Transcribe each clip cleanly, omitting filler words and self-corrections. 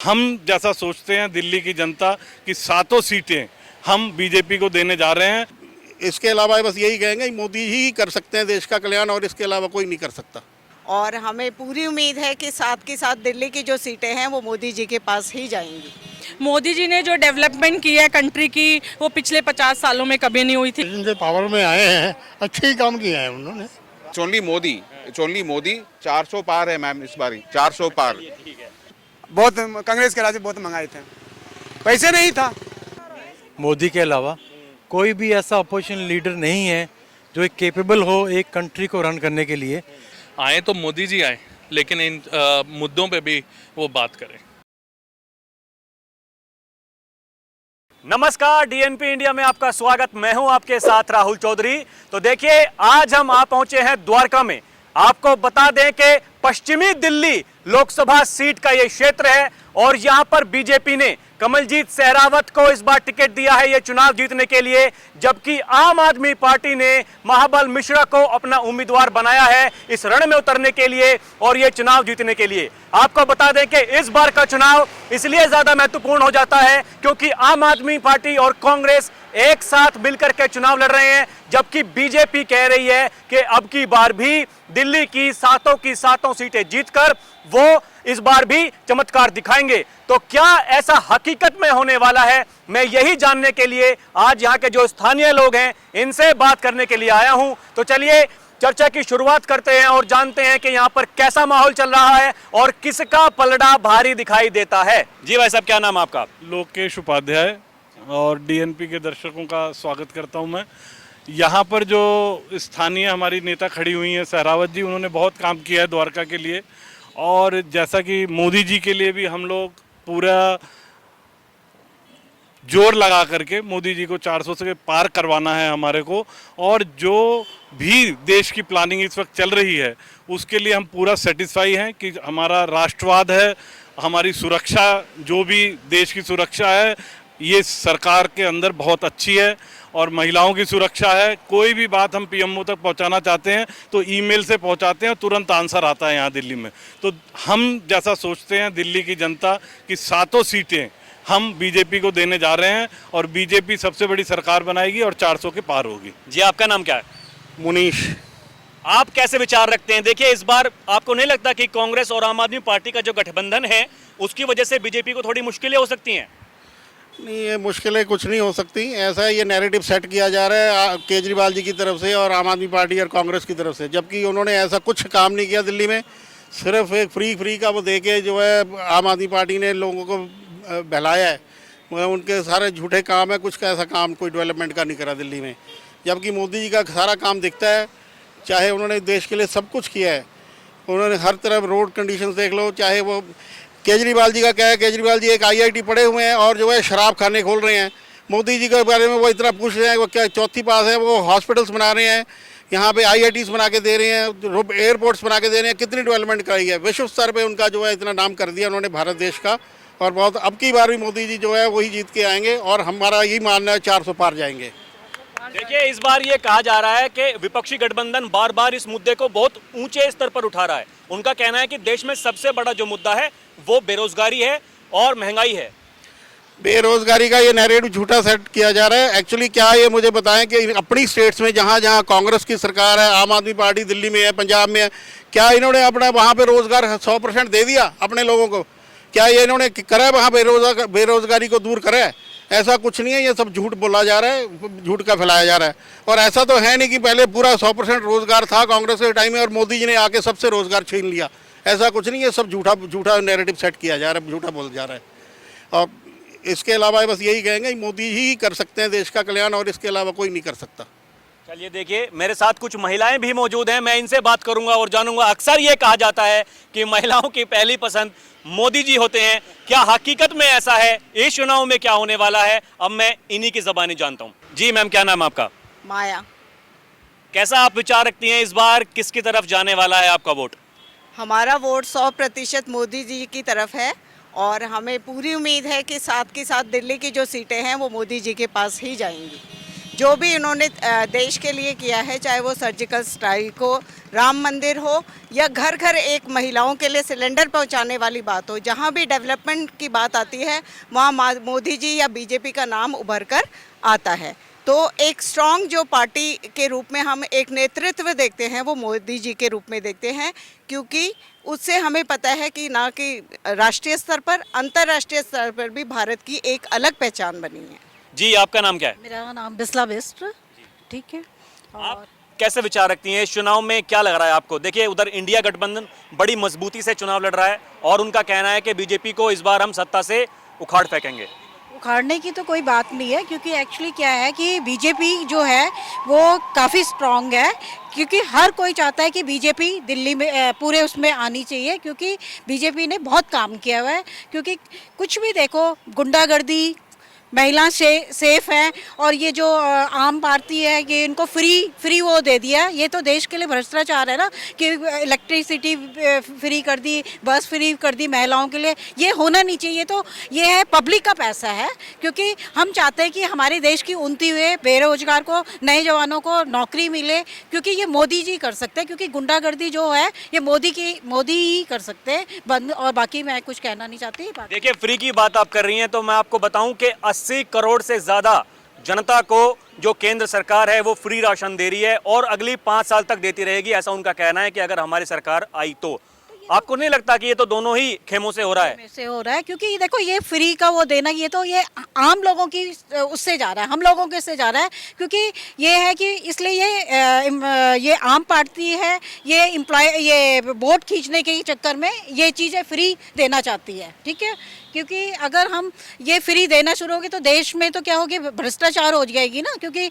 हम जैसा सोचते हैं दिल्ली की जनता की सातों सीटें हम बीजेपी को देने जा रहे हैं। इसके अलावा बस यही कहेंगे मोदी ही कर सकते हैं देश का कल्याण, और इसके अलावा कोई नहीं कर सकता। और हमें पूरी उम्मीद है कि साथ के साथ दिल्ली की जो सीटें हैं वो मोदी जी के पास ही जाएंगी। मोदी जी ने जो डेवलपमेंट की है कंट्री की, वो पिछले 50 सालों में कभी नहीं हुई थी। जिनसे पावर में आए हैं अच्छे ही काम किए हैं उन्होंने। चोनली मोदी 400 पार है मैम, इस बारी 400 पार। बहुत कांग्रेस के राज में बहुत मंगाए थे, पैसे नहीं था। मोदी के अलावा कोई भी ऐसा अपोजिशन लीडर नहीं है जो एक केपेबल हो एक कंट्री को रन करने के लिए। आए तो मोदी जी आए, लेकिन इन मुद्दों पे भी वो बात करें। नमस्कार, डीएनपी इंडिया में आपका स्वागत। मैं हूं आपके साथ राहुल चौधरी। तो देखिए, आज हम आ पहुंचे हैं द्वारका में। आपको बता दें कि पश्चिमी दिल्ली लोकसभा सीट का ये क्षेत्र है और यहां पर बीजेपी ने कमलजीत सहरावत को इस बार टिकट दिया है ये चुनाव जीतने के लिए, जबकि आम आदमी पार्टी ने महाबल मिश्रा को अपना उम्मीदवार बनाया है इस रण में उतरने के लिए और ये चुनाव जीतने के लिए। आपको बता दें कि इस बार का चुनाव इसलिए ज्यादा महत्वपूर्ण हो जाता है क्योंकि आम आदमी पार्टी और कांग्रेस एक साथ मिलकर के चुनाव लड़ रहे हैं, जबकि बीजेपी कह रही है कि अब की बार भी दिल्ली की सातों सीटें जीतकर वो इस बार भी चमत्कार दिखाएंगे। तो क्या ऐसा हकीकत में होने वाला है, मैं यही जानने के लिए आज यहाँ के जो स्थानीय लोग हैं इनसे बात करने के लिए आया हूं। तो चलिए चर्चा की शुरुआत करते हैं और जानते हैं कि यहाँ पर कैसा माहौल चल रहा है और किसका पलड़ा भारी दिखाई देता है। जी भाई साहब, क्या नाम आपका? लोकेश उपाध्याय, और डीएनपी के दर्शकों का स्वागत करता हूं मैं। यहाँ पर जो स्थानीय हमारी नेता खड़ी हुई हैं सहरावत जी, उन्होंने बहुत काम किया है द्वारका के लिए, और जैसा कि मोदी जी के लिए भी हम लोग पूरा जोर लगा करके मोदी जी को 400 से पार करवाना है हमारे को, और जो भी देश की प्लानिंग इस वक्त चल रही है उसके लिए हम पूरा सेटिस्फाई हैं कि हमारा राष्ट्रवाद है, हमारी सुरक्षा, जो भी देश की सुरक्षा है ये सरकार के अंदर बहुत अच्छी है, और महिलाओं की सुरक्षा है। कोई भी बात हम पीएमओ तक पहुंचाना चाहते हैं तो ईमेल से पहुंचाते हैं, तुरंत आंसर आता है यहाँ दिल्ली में। तो हम जैसा सोचते हैं दिल्ली की जनता की सातों सीटें हम बीजेपी को देने जा रहे हैं, और बीजेपी सबसे बड़ी सरकार बनाएगी और 400 के पार होगी। जी, आपका नाम क्या है? मुनीश। आप कैसे विचार रखते हैं? देखिए, इस बार आपको नहीं लगता कि कांग्रेस और आम आदमी पार्टी का जो गठबंधन है उसकी वजह से बीजेपी को थोड़ी मुश्किलें हो सकती हैं? नहीं, ये मुश्किलें कुछ नहीं हो सकती। ऐसा है, ये नैरेटिव सेट किया जा रहा है केजरीवाल जी की तरफ से और आम आदमी पार्टी और कांग्रेस की तरफ से, जबकि उन्होंने ऐसा कुछ काम नहीं किया दिल्ली में। सिर्फ एक फ्री का वो दे के जो है आम आदमी पार्टी ने लोगों को बहलाया है। उनके सारे झूठे काम है, कुछ का ऐसा काम कोई डेवलपमेंट का नहीं करा दिल्ली में, जबकि मोदी जी का सारा काम दिखता है। चाहे उन्होंने देश के लिए सब कुछ किया है, उन्होंने हर तरफ रोड कंडीशंस देख लो। चाहे वो केजरीवाल जी का क्या है, केजरीवाल जी एक आईआईटी पढ़े हुए हैं और जो है शराब खाने खोल रहे हैं। मोदी जी के बारे में वो इतना पूछ रहे हैं, वो क्या चौथी पास है, वो हॉस्पिटल्स बना रहे हैं, यहाँ पे आईआईटीज बना के दे रहे हैं, एयरपोर्ट्स बना के दे रहे हैं। कितनी डेवलपमेंट कराई है, विश्व स्तर पे उनका जो है इतना नाम कर दिया उन्होंने भारत देश का। और बहुत अब की बार भी मोदी जी जो है वही जीत के आएंगे, और हमारा यही मानना है 400 पार जाएंगे। देखिए, इस बार ये कहा जा रहा है कि विपक्षी गठबंधन बार बार इस मुद्दे को बहुत ऊंचे स्तर पर उठा रहा है। उनका कहना है कि देश में सबसे बड़ा जो मुद्दा है वो बेरोजगारी है और महंगाई है। बेरोजगारी का ये नैरेटिव झूठा सेट किया जा रहा है। एक्चुअली क्या है ये मुझे बताएं कि अपनी स्टेट्स में जहाँ जहाँ कांग्रेस की सरकार है, आम आदमी पार्टी दिल्ली में है, पंजाब में है, क्या इन्होंने अपना वहाँ पे रोजगार 100% दे दिया अपने लोगों को? क्या ये इन्होंने करा वहाँ बेरोजगारी को दूर करा है? ऐसा कुछ नहीं है, ये सब झूठ बोला जा रहा है, झूठ का फैलाया जा रहा है। और ऐसा तो है नहीं कि पहले पूरा 100% रोजगार था कांग्रेस के टाइम में और मोदी जी ने आके सबसे रोजगार छीन लिया। ऐसा कुछ नहीं है, सब झूठा नैरेटिव सेट किया जा रहा है, झूठा बोला जा रहा है। और इसके अलावा बस यही कहेंगे मोदी ही कर सकते हैं देश का कल्याण, और इसके अलावा कोई नहीं कर सकता। चलिए, देखिए, मेरे साथ कुछ महिलाएं भी मौजूद हैं, मैं इनसे बात करूंगा और जानूंगा। अक्सर ये कहा जाता है कि महिलाओं की पहली पसंद मोदी जी होते हैं, क्या हकीकत में ऐसा है? इस चुनाव में क्या होने वाला है, अब मैं इन्हीं की ज़बानी जानता हूँ। जी मैम, क्या नाम आपका? माया। कैसा आप विचार रखती हैं, इस बार किसकी तरफ जाने वाला है आपका वोट? हमारा वोट 100% मोदी जी की तरफ है, और हमें पूरी उम्मीद है कि साथ के साथ दिल्ली की जो सीटें हैं वो मोदी जी के पास ही जाएंगी। जो भी इन्होंने देश के लिए किया है, चाहे वो सर्जिकल स्ट्राइक हो, राम मंदिर हो, या घर घर एक महिलाओं के लिए सिलेंडर पहुंचाने वाली बात हो, जहां भी डेवलपमेंट की बात आती है वहां मोदी जी या बीजेपी का नाम उभर कर आता है। तो एक स्ट्रॉन्ग जो पार्टी के रूप में हम एक नेतृत्व देखते हैं वो मोदी जी के रूप में देखते हैं, क्योंकि उससे हमें पता है कि ना कि राष्ट्रीय स्तर पर, अंतर्राष्ट्रीय स्तर पर भी भारत की एक अलग पहचान बनी है। जी, आपका नाम क्या है? मेरा नाम बिस्ला बेस्ट, ठीक है। आप कैसे विचार रखती हैं इस चुनाव में, क्या लग रहा है आपको? देखिए, उधर इंडिया गठबंधन बड़ी मजबूती से चुनाव लड़ रहा है और उनका कहना है कि बीजेपी को इस बार हम सत्ता से उखाड़ फेंकेंगे। उखाड़ने की तो कोई बात नहीं है, क्योंकि एक्चुअली क्या है कि बीजेपी जो है वो काफ़ी स्ट्रॉन्ग है, क्योंकि हर कोई चाहता है कि बीजेपी दिल्ली में पूरे उसमें आनी चाहिए, क्योंकि बीजेपी ने बहुत काम किया हुआ है। क्योंकि कुछ भी देखो, गुंडागर्दी, महिला सेफ है, और ये जो आम पार्टी है ये इनको फ्री वो दे दिया। ये तो देश के लिए भ्रष्टाचार है ना, कि इलेक्ट्रिसिटी फ्री कर दी, बस फ्री कर दी महिलाओं के लिए। ये होना नहीं चाहिए। तो ये है पब्लिक का पैसा है, क्योंकि हम चाहते हैं कि हमारे देश की उन्नति हुए, बेरोजगार को, नए जवानों को नौकरी मिले, क्योंकि ये मोदी जी कर सकते हैं। क्योंकि गुंडागर्दी जो है ये मोदी ही कर सकते हैं बंद, और बाकी मैं कुछ कहना नहीं चाहती। देखिए, फ्री की बात आप कर रही हैं तो मैं आपको बताऊं कि 80 करोड़ से ज्यादा जनता को जो केंद्र सरकार है वो फ्री राशन दे रही है और अगली 5 साल तक देती रहेगी, ऐसा उनका कहना है कि अगर हमारी सरकार आई तो। आपको नहीं लगता कि ये तो दोनों ही खेमों से हो रहा है? से हो रहा है, क्योंकि देखो ये फ्री का वो देना, ये तो ये आम लोगों की उससे जा रहा है, हम लोगों के से जा रहा है। क्योंकि ये है कि इसलिए ये आम पार्टी है, ये वोट खींचने के चक्कर में ये चीज़ें फ्री देना चाहती है, ठीक है। क्योंकि अगर हम ये फ्री देना शुरू होंगे तो देश में तो क्या होगी, भ्रष्टाचार हो जाएगी ना। क्योंकि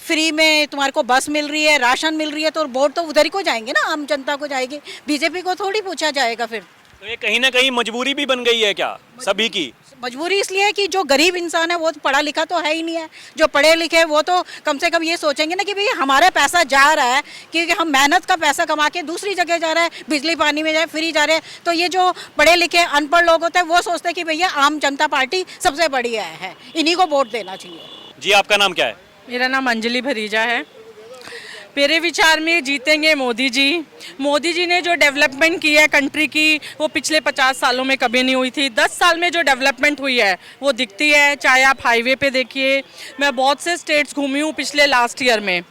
फ्री में तुम्हारे को बस मिल रही है, राशन मिल रही है, तो वोट तो उधर ही को जाएंगे ना, आम जनता को जाएगी, बीजेपी को थोड़ी पूछा जाएगा फिर। तो ये कहीं ना कहीं मजबूरी भी बन गई है क्या सभी की? मजबूरी इसलिए है कि जो गरीब इंसान है वो तो पढ़ा लिखा तो है ही नहीं है। जो पढ़े लिखे वो तो कम से कम ये सोचेंगे ना कि भाई हमारा पैसा जा रहा है, क्योंकि हम मेहनत का पैसा कमा के दूसरी जगह जा रहा है, बिजली पानी में जाए फ्री जा रहे हैं। तो ये जो पढ़े लिखे अनपढ़ लोग होते हैं वो सोचते हैं कि भैया आम जनता पार्टी सबसे बढ़िया है, इन्हीं को वोट देना चाहिए। जी, आपका नाम क्या है? मेरा नाम अंजलि भरीजा है। मेरे विचार में जीतेंगे मोदी जी। मोदी जी ने जो डेवलपमेंट की है कंट्री की, वो पिछले 50 सालों में कभी नहीं हुई थी। 10 साल में जो डेवलपमेंट हुई है वो दिखती है। चाहे आप हाईवे पे देखिए, मैं बहुत से स्टेट्स घूमी हूँ पिछले लास्ट ईयर में,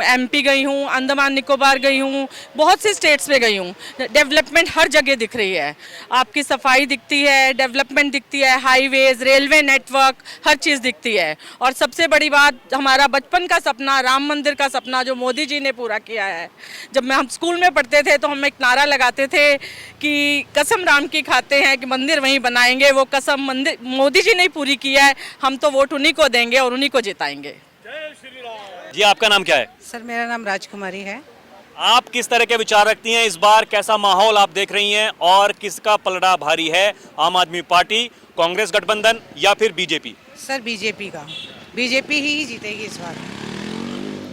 एमपी गई हूँ, अंडमान निकोबार गई हूँ, बहुत सी स्टेट्स पे गई हूँ। डेवलपमेंट हर जगह दिख रही है, आपकी सफाई दिखती है, डेवलपमेंट दिखती है, हाईवेज, रेलवे नेटवर्क, हर चीज़ दिखती है। और सबसे बड़ी बात, हमारा बचपन का सपना, राम मंदिर का सपना जो मोदी जी ने पूरा किया है। जब हम स्कूल में पढ़ते थे तो हम एक नारा लगाते थे कि कसम राम की खाते हैं कि मंदिर वहीं बनाएंगे। वो कसम मंदिर मोदी जी ने पूरी किया है, हम तो वोट उन्हीं को देंगे और उन्हीं को जिताएंगे। जी, आपका नाम क्या है? सर, मेरा नाम राजकुमारी है। आप किस तरह के विचार रखती हैं? इस बार कैसा माहौल आप देख रही हैं और किसका पलड़ा भारी है? आम आदमी पार्टी, कांग्रेस गठबंधन या फिर बीजेपी? सर, बीजेपी का, बीजेपी ही जीतेगी इस बार।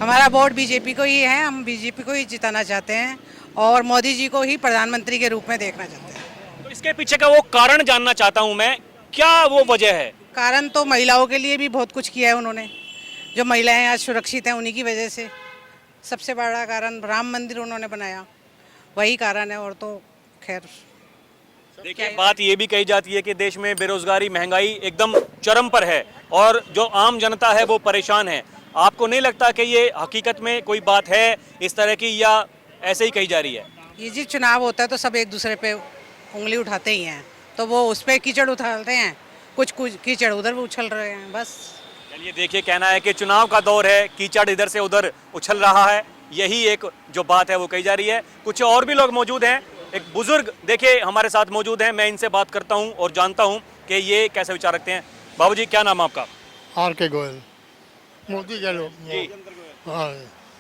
हमारा वोट बीजेपी को ही है, हम बीजेपी को ही जिताना चाहते हैं और मोदी जी को ही प्रधानमंत्री के रूप में देखना चाहते हैं। तो इसके पीछे का वो कारण जानना चाहता हूं मैं, क्या वो वजह है? कारण तो महिलाओं के लिए भी बहुत कुछ किया है उन्होंने। जो महिलाएं आज सुरक्षित हैं उन्हीं की वजह से। सबसे बड़ा कारण राम मंदिर उन्होंने बनाया, वही कारण है। और तो खैर, देखिए, बात ये भी कही जाती है कि देश में बेरोजगारी, महंगाई एकदम चरम पर है और जो आम जनता है वो परेशान है। आपको नहीं लगता कि ये हकीकत में कोई बात है इस तरह की, या ऐसे ही कही जा रही है? ये जी चुनाव होता है तो सब एक दूसरे पे उंगली उठाते ही हैं, तो वो उस पर कीचड़ उठाते हैं, कुछ कीचड़ उधर उछल रहे हैं, बस। चलिए, देखिए, कहना है कि चुनाव का दौर है, कीचड़ इधर से उधर उछल रहा है, यही एक जो बात है वो कही जा रही है। कुछ और भी लोग मौजूद हैं, एक बुजुर्ग देखिए हमारे साथ मौजूद हैं, मैं इनसे बात करता हूं और जानता हूं कि ये कैसे विचार रखते हैं। बाबूजी, क्या नाम है आपका? RK गोयल, मोदी के लोग। हाँ,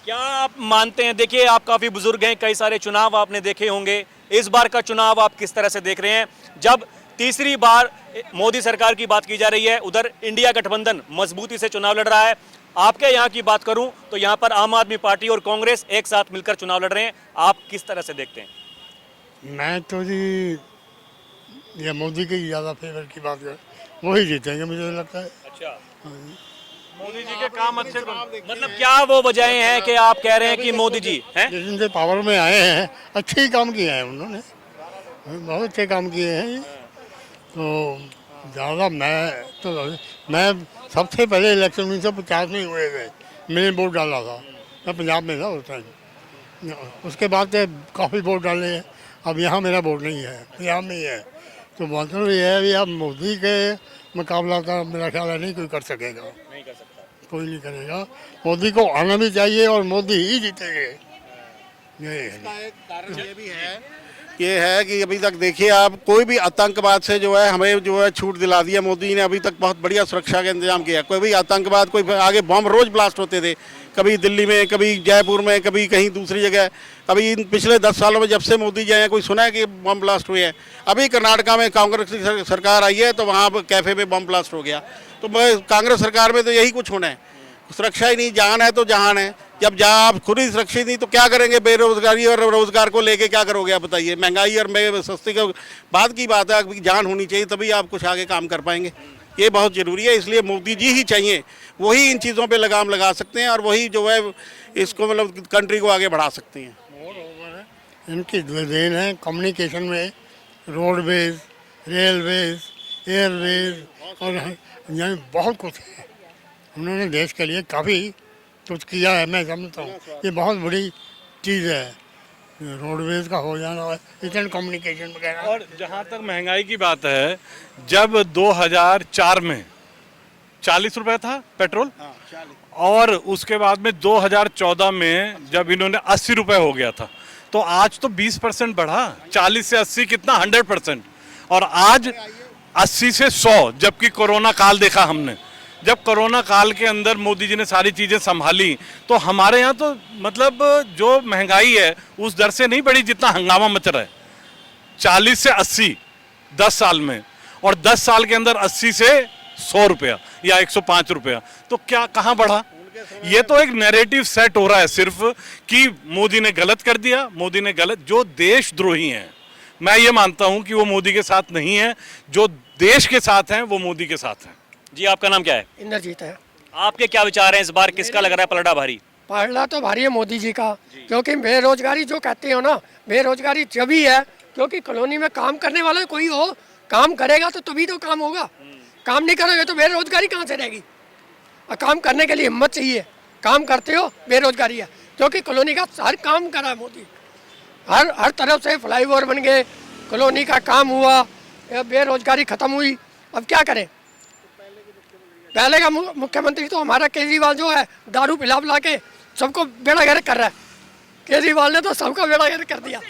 क्या आप मानते हैं, देखिए आप काफ़ी बुजुर्ग हैं, कई सारे चुनाव आपने देखे होंगे, इस बार का चुनाव आप किस तरह से देख रहे हैं? जब तीसरी बार मोदी सरकार की बात की जा रही है, उधर इंडिया गठबंधन मजबूती से चुनाव लड़ रहा है। आपके यहाँ की बात करूं तो यहाँ पर आम आदमी पार्टी और कांग्रेस एक साथ मिलकर चुनाव लड़ रहे हैं, आप किस तरह से देखते हैं? मैं तो जी ये मोदी की ज़्यादा फेवर की बात कर, वही जीतेंगे मुझे लगता है। अच्छा, मोदी जी के काम अच्छे मतलब क्या वो वजहें हैं कि आप कह रहे हैं कि मोदी जी हैं? जिस दिन से पावर में आए हैं अच्छे ही काम किए हैं उन्होंने, बहुत अच्छे काम किए हैं। तो ज़्यादा मैं सबसे पहले इलेक्शन 1950 में हुए थे, मैंने वोट डाला था, मैं पंजाब में था उस टाइम। उसके बाद काफ़ी वोट डाले हैं, अब यहाँ मेरा वोट नहीं है, पंजाब में ही है। तो मतलब ये है कि अब मोदी के मुकाबला तो मेरा ख्याल है नहीं कोई कर सकेगा, नहीं कर सकता। कोई नहीं करेगा। मोदी को आना भी चाहिए और मोदी ही जीतेंगे। ये है। एक कारण ये भी है, ये है कि अभी तक देखिए आप, कोई भी आतंकवाद से जो है हमें जो है छूट दिला दिया मोदी ने। अभी तक बहुत बढ़िया सुरक्षा का इंतजाम किया। कोई भी आतंकवाद, कोई आगे बम रोज ब्लास्ट होते थे, कभी दिल्ली में, कभी जयपुर में, कभी कहीं दूसरी जगह। अभी इन पिछले 10 सालों में जब से मोदी जी आए कोई सुना है कि बम ब्लास्ट हुए हैं? अभी कर्नाटका में कांग्रेस की सरकार आई है तो वहाँ कैफे में बम ब्लास्ट हो गया। तो कांग्रेस सरकार में तो यही कुछ होना है, सुरक्षा ही नहीं, जान है तो जहान है। जब आप खुद ही सुरक्षित नहीं तो क्या करेंगे? बेरोजगारी और रोजगार को लेके क्या करोगे आप बताइए? महंगाई और सस्ती के बाद की बात है, जान होनी चाहिए तभी आप कुछ आगे काम कर पाएंगे। ये बहुत ज़रूरी है, इसलिए मोदी जी ही चाहिए, वही इन चीज़ों पे लगाम लगा सकते हैं और वही जो है इसको मतलब कंट्री को आगे बढ़ा सकते हैं। इनकी देन है कम्युनिकेशन में, रोडवेज, रेलवेज, एयरवेज और यहाँ बहुत कुछ है। उन्होंने देश के लिए काफ़ी कुछ किया है, मैं समझता हूँ ये बहुत बड़ी चीज़ है, रोडवेज का हो जाना, इंटरनेट कम्युनिकेशन वगैरह। और जहाँ तक महंगाई की बात है, जब 2004 में 40 रुपए था पेट्रोल, और उसके बाद में 2014 में जब इन्होंने 80 रुपए हो गया था, तो आज तो 20% बढ़ा। 40 से 80 कितना, 100%। और आज 80 से 100, जबकि कोरोना काल देखा हमने। जब कोरोना काल के अंदर मोदी जी ने सारी चीज़ें संभाली, तो हमारे यहाँ तो मतलब जो महंगाई है उस दर से नहीं बढ़ी जितना हंगामा मच रहा है। 40 से 80 10 साल में, और 10 साल के अंदर 80 से 100 रुपया या 105 रुपया, तो क्या कहाँ बढ़ा? ये तो एक नैरेटिव सेट हो रहा है सिर्फ कि मोदी ने गलत कर दिया, मोदी ने गलत। जो देशद्रोही हैं, मैं ये मानता हूं कि वो मोदी के साथ नहीं है, जो देश के साथ हैं वो मोदी के साथ हैं। जी आपका नाम क्या है? इंद्रजीत है। आपके क्या विचार हैं इस बार, किसका लग रहा है पलड़ा भारी? पलड़ा तो भारी है मोदी जी का, क्योंकि बेरोजगारी जो कहते हो ना, बेरोजगारी जब ही है क्योंकि कॉलोनी में काम करने वाला कोई हो, काम करेगा तो तभी तो काम होगा। काम नहीं करोगे तो बेरोजगारी कहाँ से रहेगी? और काम करने के लिए हिम्मत चाहिए, काम करते हो बेरोजगारी है, क्योंकि कॉलोनी का हर काम करा है मोदी। हर तरफ से फ्लाईओवर बन गए, कॉलोनी का काम हुआ, बेरोजगारी खत्म हुई। अब क्या करें? पहले का मुख्यमंत्री तो हमारा केजरीवाल जो है दारू पिला के सबको बेड़ा गर्क कर रहा है। केजरीवाल ने तो सबका बेड़ा गर्क कर दिया।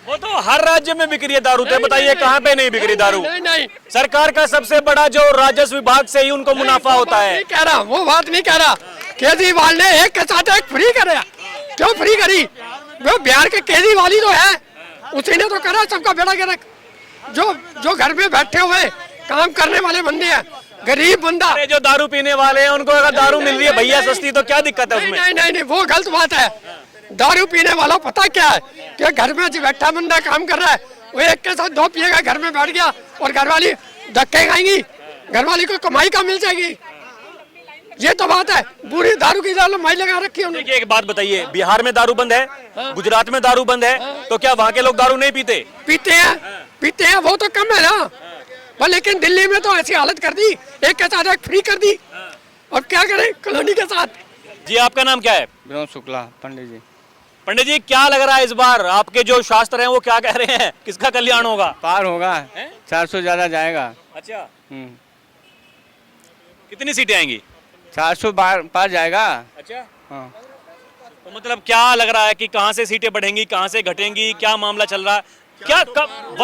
वो तो हर राज्य में बिक रही है दारू, तो बताइए कहाँ पे नहीं बिक रही दारू? नहीं, सरकार का सबसे बड़ा जो राजस्व विभाग से ही उनको मुनाफा होता है। नहीं कह रहा, वो बात नहीं कह रहा। केजरीवाल ने एक के साथ एक फ्री कराया। क्यों फ्री करी? वो बिहार के केजरीवाल ही तो है, उसी ने तो करा सबका बेड़ा गर्क। जो घर में बैठे हुए काम करने वाले बंदे हैं, गरीब बंदा, जो दारू पीने वाले हैं उनको अगर दारू मिल रही है भैया सस्ती, तो क्या दिक्कत है उसमें? नहीं, वो गलत बात है। दारू पीने वाला पता क्या है कि घर में जो बैठा बंदा काम कर रहा है, वो एक के साथ 2 पिएगा, घर में बैठ गया, और घरवाली धक्के खाएंगी, घरवाली को कमाई का मिल जाएगी। ये तो बात है, बुरी दारू की लम्बाई लगा रखी है। देखिए एक बात बताइए, बिहार में दारू बंद है, गुजरात में दारू बंद है, तो क्या वहाँ के लोग दारू नहीं पीते? पीते हैं, वो तो कम है ना। पर लेकिन दिल्ली में तो ऐसी हालत कर दी, एक के साथ एक फ्री कर दी। अब क्या करें कॉलोनी के साथ? जी आपका नाम क्या है? विनोद शुक्ला। पंडित जी, पंडित जी क्या लग रहा है इस बार, आपके जो शास्त्र हैं वो क्या कह रहे हैं, किसका कल्याण होगा? पार होगा, 400 ज़्यादा जाएगा। अच्छा, कितनी सीटें आएंगी? 400 पार जाएगा। अच्छा, हाँ। तो मतलब क्या लग रहा है कि कहाँ से सीटें बढ़ेंगी, कहाँ से घटेंगी, क्या मामला चल रहा है? क्या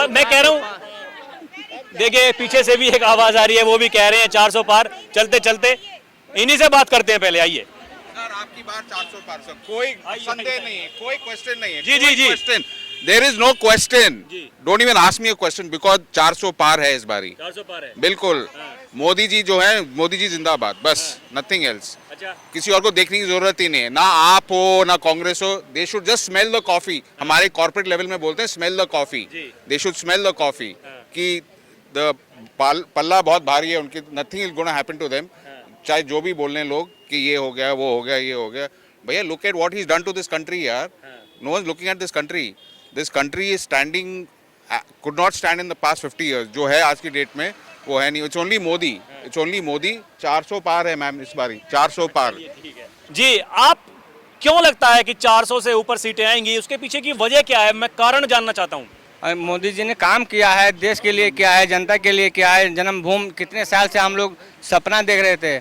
मैं कह रहा हूँ, देखिए पीछे से भी एक आवाज आ रही है, वो भी कह रहे हैं 400 पार। चलते चलते इन्हीं से बात करते हैं, पहले आइए। सर आपकी बात 400 पार सर, कोई संदेह नहीं है, कोई क्वेश्चन नहीं है। जी। There is no question, don't even ask me a question, because 400 पार है इस बारी। 400 पार है बिल्कुल। मोदी जी जो है, मोदी जी जिंदाबाद, बस नथिंग एल्स। अच्छा, किसी और को देखने की जरूरत ही नहीं है, ना आप हो ना कांग्रेस हो। They should just smell the coffee. हमारे कॉर्पोरेट लेवल में बोलते हैं smell the coffee. They should smell the coffee कि द पल्ला बहुत भारी है उनकी, nothing is gonna happen to them. चाहे जो भी बोल रहे लोग कि ये हो गया, वो हो गया, ये हो गया, भैया look at what he is done to this country यार. No one is looking at this country. This country is standing, could not stand in the past 50 years. जो है आज की डेट में वो है नहीं. It's only Modi, it's only Modi. 400 पार है मैम इस बारी, 400 पार. जी, आप क्यों लगता है कि 400 से ऊपर सीटें आएंगी? उसके पीछे की वजह क्या है, मैं कारण जानना चाहता हूँ। मोदी जी ने काम किया है, देश के लिए किया है, जनता के लिए किया है. जन्मभूमि कितने साल से हम लोग सपना देख रहे थे.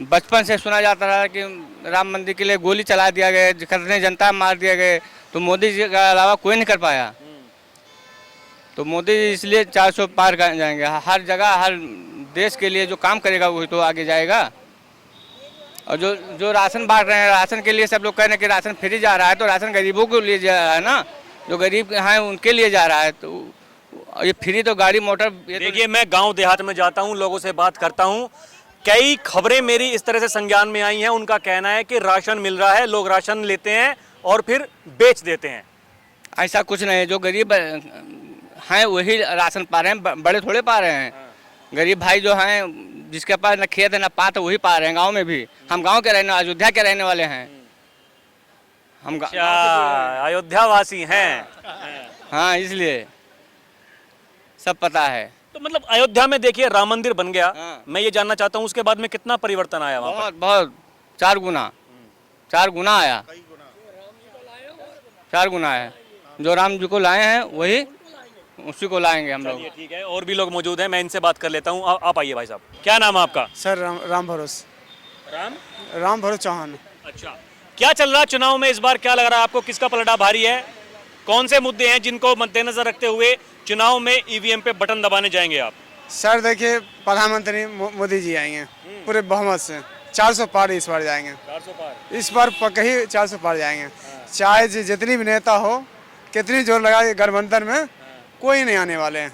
बचपन से सुना जाता रहा कि राम मंदिर के लिए गोली चला दिया गया, कितने जनता मार दिया गए, तो मोदी जी के अलावा कोई नहीं कर पाया. तो मोदी जी इसलिए 400 पार कर जाएंगे. हर जगह, हर देश के लिए जो काम करेगा वही तो आगे जाएगा. और जो राशन बांट रहे हैं, राशन के लिए सब लोग कह रहे हैं कि राशन फ्री जा रहा है, तो राशन गरीबों के लिए जा रहा है ना, जो गरीब हैं उनके लिए जा रहा है. तो ये फ्री तो गाड़ी मोटर. देखिए, मैं गांव देहात में जाता हूं, लोगों से बात करता हूं, कई खबरें मेरी इस तरह से संज्ञान में आई हैं. उनका कहना है कि राशन मिल रहा है, लोग राशन लेते हैं और फिर बेच देते हैं. ऐसा कुछ नहीं है. जो गरीब हैं वही राशन पा रहे हैं, बड़े थोड़े पा रहे हैं. गरीब भाई जो हैं, जिसके पास न खेत है न पात, वही पा रहे हैं. गांव में भी हम गांव के रहने, अयोध्या के रहने वाले हैं हम. अयोध्या वासी हैं. हाँ, इसलिए सब पता है. तो मतलब अयोध्या में देखिए राम मंदिर बन गया. हाँ. मैं ये जानना चाहता हूँ उसके बाद में कितना परिवर्तन आया वहाँ पर? बहुत 4 गुना आया. 4 गुना है. जो राम जी को लाए हैं वही उसी को लाएंगे हम लोग. ठीक है, और भी लोग मौजूद हैं, मैं इनसे बात कर लेता हूँ. आप आइए भाई साहब, क्या नाम है आपका? सर राम भरोस चौहान. अच्छा, क्या चल रहा है चुनाव में इस बार? क्या लग रहा है आपको, किसका पलड़ा भारी है? कौन से मुद्दे हैं जिनको मद्देनजर रखते हुए चुनाव में ईवीएम पे बटन दबाने जाएंगे आप? सर देखिए, प्रधानमंत्री मोदी जी आएंगे पूरे बहुमत से. 400 पार इस बार जाएंगे. 400 पार इस बार पक्का ही 400 पार जाएंगे. चाहे जितनी भी नेता हो, कितनी जोर लगाए गठबंधन में, कोई नहीं आने वाले हैं.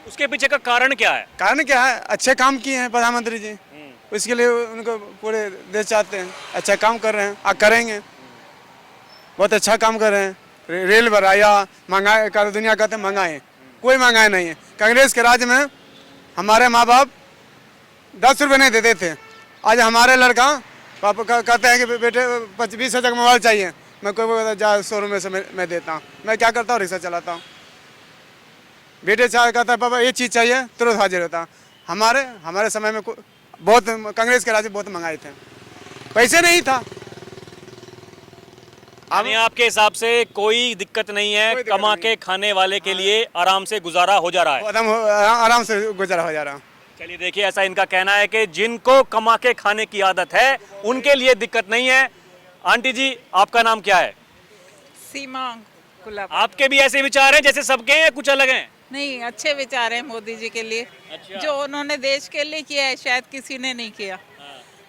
उसके पीछे का कारण क्या है? कारण क्या है? अच्छे काम किए हैं प्रधानमंत्री जी, उसके लिए उनको पूरे देश चाहते हैं. अच्छा काम कर रहे हैं और करेंगे. बहुत अच्छा काम कर रहे हैं. रेल बढ़ाया, महंगाई का दुनिया कहते हैं महंगाई, कोई महंगाई नहीं है. कांग्रेस के राज्य में हमारे माँ बाप 10 रुपये नहीं देते थे. आज हमारे लड़का पापा कहते हैं कि बेटे 20,000 का मोबाइल चाहिए. मैं कोई जा शोरूम में से मैं देता हूँ. मैं क्या करता हूँ, रिक्शा चलाता हूँ. बेटे चाहे कहता है पापा ये चीज़ चाहिए, तुरंत हाजिर होता. हमारे समय में बहुत कांग्रेस के राज्य बहुत महंगाई थे, पैसे नहीं था. यानी आपके हिसाब से कोई दिक्कत नहीं है, कमा के खाने वाले के लिए आराम से गुजारा हो जा रहा है. आराम से गुजारा हो जा रहा है. चलिए देखिए, ऐसा इनका कहना है कि जिनको कमा के खाने की आदत है उनके लिए दिक्कत नहीं है. आंटी जी, आपका नाम क्या है? सीमा गुलाब. आपके भी ऐसे विचार हैं जैसे सबके हैं या कुछ अलग हैं? नहीं, अच्छे विचार हैं मोदी जी के लिए. अच्छा. जो उन्होंने देश के लिए किया है शायद किसी ने नहीं किया.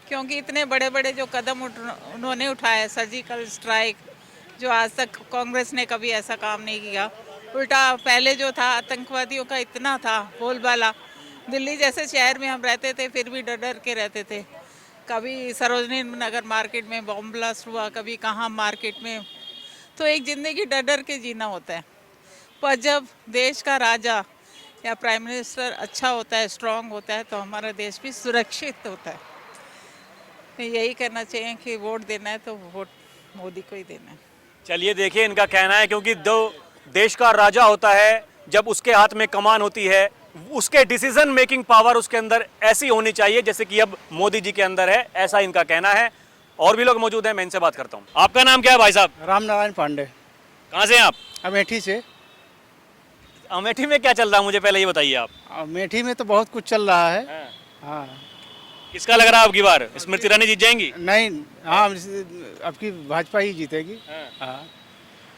क्योंकि इतने बड़े बड़े जो कदम उन्होंने उठाए, सर्जिकल स्ट्राइक, जो आज तक कांग्रेस ने कभी ऐसा काम नहीं किया. उल्टा पहले जो था आतंकवादियों का इतना था बोलबाला. दिल्ली जैसे शहर में हम रहते थे फिर भी डर डर के रहते थे. कभी सरोजनी नगर मार्केट में बॉम्ब ब्लास्ट हुआ, कभी कहाँ मार्केट में. तो एक ज़िंदगी डर डर के जीना होता है. पर जब देश का राजा या प्राइम मिनिस्टर अच्छा होता है, स्ट्रांग होता है, तो हमारा देश भी सुरक्षित होता है. तो यही करना चाहिए कि वोट देना है तो वोट मोदी को ही देना है. चलिए देखिए, इनका कहना है क्योंकि दो देश का राजा होता है, जब उसके हाथ में कमान होती है, उसके डिसीजन मेकिंग पावर उसके अंदर ऐसी होनी चाहिए जैसे कि अब मोदी जी के अंदर है. ऐसा इनका कहना है. और भी लोग मौजूद हैं, मैं इनसे बात करता हूँ. आपका नाम क्या है भाई साहब? राम नारायण पांडे. कहाँ से हैं आप? अमेठी से. अमेठी में क्या चल रहा है, मुझे पहले ये बताइए आप. अमेठी में तो बहुत कुछ चल रहा है. हाँ. किसका लग रहा है अब की बार स्मृति ईरानी जीत जाएंगी? नहीं, हाँ, अब की भाजपा ही जीतेगी. हाँ.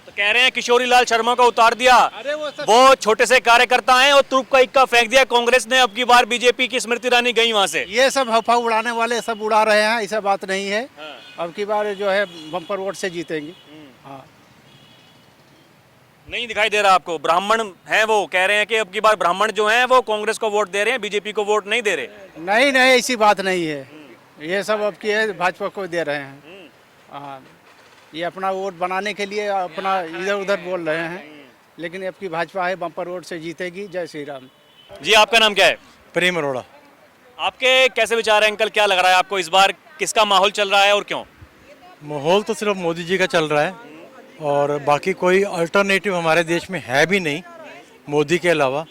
तो कह रहे हैं किशोरी लाल शर्मा को उतार दिया. अरे वो छोटे से कार्यकर्ता हैं और तुर्क का इक्का फेंक दिया कांग्रेस ने. अब की बार बीजेपी की स्मृति ईरानी गई वहां से. ये सब हवा उड़ाने वाले सब उड़ा रहे हैं, ऐसा बात नहीं है. अब की बार जो है बम्पर वोट से जीतेंगे. हाँ. नहीं दिखाई दे रहा आपको? ब्राह्मण हैं, वो कह रहे हैं कि अब की बार ब्राह्मण जो हैं वो कांग्रेस को वोट दे रहे हैं, बीजेपी को वोट नहीं दे रहे. नहीं, ऐसी बात नहीं है. ये सब अब की है भाजपा को दे रहे हैं. हाँ. ये अपना वोट बनाने के लिए अपना इधर उधर बोल रहे हैं, लेकिन अब की भाजपा है बम्पर वोट से जीतेगी. जय श्री राम. जी, आपका नाम क्या है? प्रेम अरोड़ा. आपके कैसे विचार हैं अंकल, क्या लग रहा है आपको इस बार किसका माहौल चल रहा है और क्यों? माहौल तो सिर्फ मोदी जी का चल रहा है और बाकी कोई अल्टरनेटिव हमारे देश में है भी नहीं। मोदी के अलावा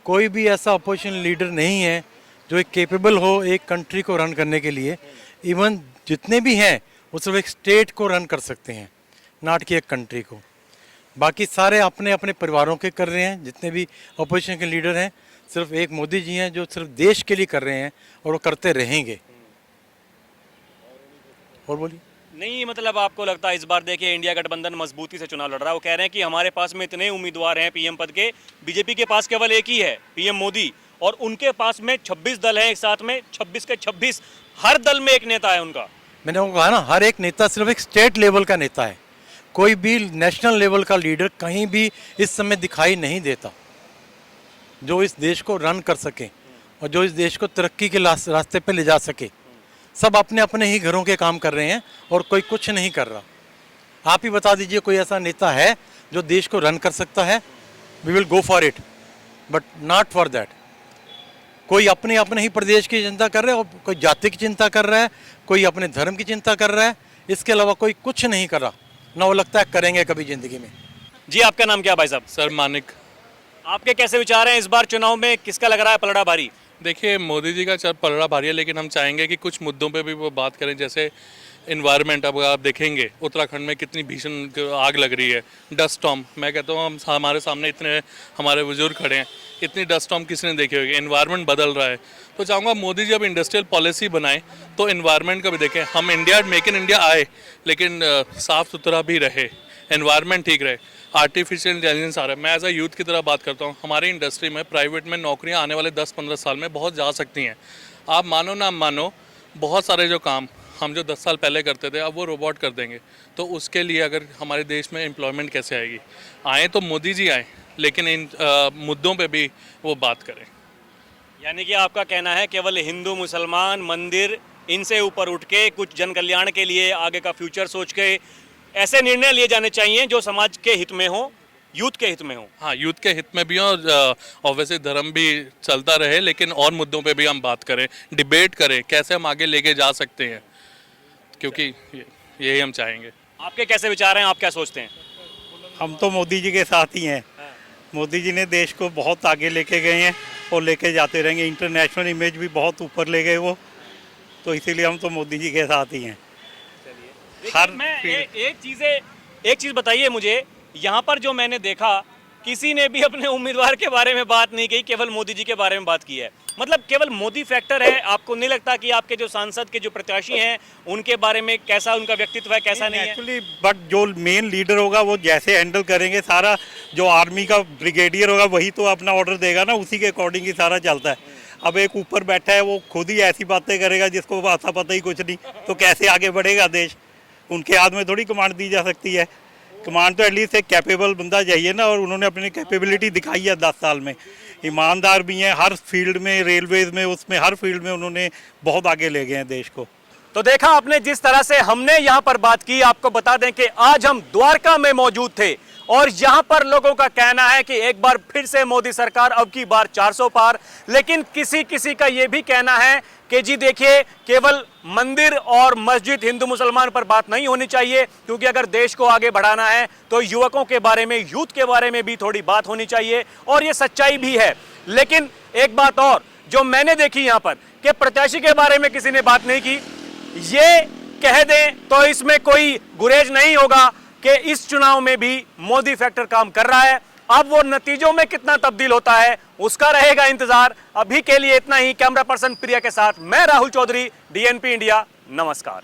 कोई भी ऐसा अपोजिशन लीडर नहीं है जो एक केपेबल हो एक कंट्री को रन करने के लिए। इवन जितने भी हैं वो सिर्फ एक स्टेट को रन कर सकते हैं, नॉट कि एक कंट्री को। बाकी सारे अपने अपने परिवारों के कर रहे हैं। जितने भी अपोजिशन के लीडर हैं सिर्फ एक मोदी जी हैं जो सिर्फ देश के लिए कर रहे हैं और वो करते रहेंगे। और बोलिए। नहीं, मतलब आपको लगता है इस बार देखिए इंडिया गठबंधन मजबूती से चुनाव लड़ रहा है, वो कह रहे हैं कि हमारे पास में इतने उम्मीदवार हैं पीएम पद के, बीजेपी के पास केवल एक ही है पीएम मोदी, और उनके पास में 26 दल हैं एक साथ में, 26 के 26, हर दल में एक नेता है उनका। मैंने वो कहा ना, हर एक नेता सिर्फ एक स्टेट लेवल का नेता है, कोई भी नेशनल लेवल का लीडर कहीं भी इस समय दिखाई नहीं देता जो इस देश को रन कर सके और जो इस देश को तरक्की के रास्ते पे ले जा सके। सब अपने अपने ही घरों के काम कर रहे हैं और कोई कुछ नहीं कर रहा। आप ही बता दीजिए कोई ऐसा नेता है जो देश को रन कर सकता है? We will go for it but not for that. कोई अपने अपने ही प्रदेश की चिंता कर रहा है और कोई जाति की चिंता कर रहा है, कोई अपने धर्म की चिंता कर रहा है, इसके अलावा कोई कुछ नहीं कर रहा, ना वो लगता है करेंगे कभी ज़िंदगी में। जी, आपका नाम क्या भाई साहब? सर मानिक। आपके कैसे विचार हैं इस बार चुनाव में, किसका लग रहा है पलड़ा भारी? देखिए मोदी जी का पलड़ा भारी है, लेकिन हम चाहेंगे कि कुछ मुद्दों पे भी वो बात करें। जैसे इन्वायरमेंट, अब आप देखेंगे उत्तराखंड में कितनी भीषण आग लग रही है, डस्ट स्टॉर्म। मैं कहता हूँ हम हमारे सामने इतने हमारे बुजुर्ग खड़े हैं, इतनी डस्ट स्टॉर्म किसने देखी होगी? इन्वायरमेंट बदल रहा है, तो चाहूँगा मोदी जी अब इंडस्ट्रियल पॉलिसी बनाएं तो इन्वायरमेंट का भी देखें। हम इंडिया मेक इन इंडिया आए, लेकिन साफ़ सुथरा भी रहे, एनवायरनमेंट ठीक रहे। आर्टिफिशियल इंटेलिजेंस आ रहा है। मैं एज अ यूथ की तरह बात करता हूँ। हमारी इंडस्ट्री में प्राइवेट में नौकरियाँ आने वाले 10-15 साल में बहुत जा सकती हैं। आप मानो ना मानो, बहुत सारे जो काम हम जो 10 साल पहले करते थे अब वो रोबोट कर देंगे। तो उसके लिए अगर हमारे देश में एम्प्लॉयमेंट कैसे आएगी? आए तो मोदी जी आए, लेकिन इन मुद्दों पे भी वो बात करें। यानी कि आपका कहना है केवल हिंदू मुसलमान मंदिर इनसे ऊपर उठ के कुछ जन कल्याण के लिए आगे का फ्यूचर सोच के ऐसे निर्णय लिए जाने चाहिए जो समाज के हित में हो, यूथ के हित में हो। हाँ, यूथ के हित में भी हो और वैसे धर्म भी चलता रहे, लेकिन और मुद्दों पे भी हम बात करें, डिबेट करें, कैसे हम आगे लेके जा सकते हैं, क्योंकि यही हम चाहेंगे। आपके कैसे विचार हैं, आप क्या सोचते हैं? हम तो मोदी जी के साथ ही हैं। मोदी जी ने देश को बहुत आगे लेके गए हैं और लेके जाते रहेंगे। इंटरनेशनल इमेज भी बहुत ऊपर ले गए वो, तो इसीलिए हम तो मोदी जी के साथ ही हैं। हर एक चीज़ बताइए मुझे, यहाँ पर जो मैंने देखा किसी ने भी अपने उम्मीदवार के बारे में बात नहीं की, केवल मोदी जी के बारे में बात की है। मतलब केवल मोदी फैक्टर है। आपको नहीं लगता कि आपके जो सांसद के जो प्रत्याशी हैं उनके बारे में कैसा उनका व्यक्तित्व है, कैसा नहीं है? एक्चुअली बट जो मेन लीडर होगा वो जैसे हैंडल करेंगे, सारा जो आर्मी का ब्रिगेडियर होगा वही तो अपना ऑर्डर देगा ना, उसी के अकॉर्डिंग ही सारा चलता है। अब एक ऊपर बैठा है वो खुद ही ऐसी बातें करेगा जिसको आता पता ही कुछ नहीं, तो कैसे आगे बढ़ेगा देश? उनके हाथ में थोड़ी कमांड दी जा सकती है। कमांड तो एटलीस्ट एक कैपेबल बंदा चाहिए ना, और उन्होंने अपनी कैपेबिलिटी दिखाई है 10 साल में। ईमानदार भी हैं हर फील्ड में, रेलवेज में, उसमें हर फील्ड में उन्होंने बहुत आगे ले गए हैं देश को। तो देखा आपने जिस तरह से हमने यहाँ पर बात की। आपको बता दें कि आज हम द्वारका में मौजूद थे और यहाँ पर लोगों का कहना है कि एक बार फिर से मोदी सरकार, अब की बार 400 पार। लेकिन किसी किसी का ये भी कहना है कि जी देखिए, केवल मंदिर और मस्जिद हिंदू मुसलमान पर बात नहीं होनी चाहिए, क्योंकि अगर देश को आगे बढ़ाना है तो युवकों के बारे में, यूथ के बारे में भी थोड़ी बात होनी चाहिए। और ये सच्चाई भी है। लेकिन एक बात और जो मैंने देखी यहाँ पर, कि प्रत्याशी के बारे में किसी ने बात नहीं की। ये कह दें तो इसमें कोई गुरेज नहीं होगा कि इस चुनाव में भी मोदी फैक्टर काम कर रहा है। अब वो नतीजों में कितना तब्दील होता है उसका रहेगा इंतजार। अभी के लिए इतना ही। कैमरा पर्सन प्रिया के साथ मैं राहुल चौधरी, DNP इंडिया। नमस्कार।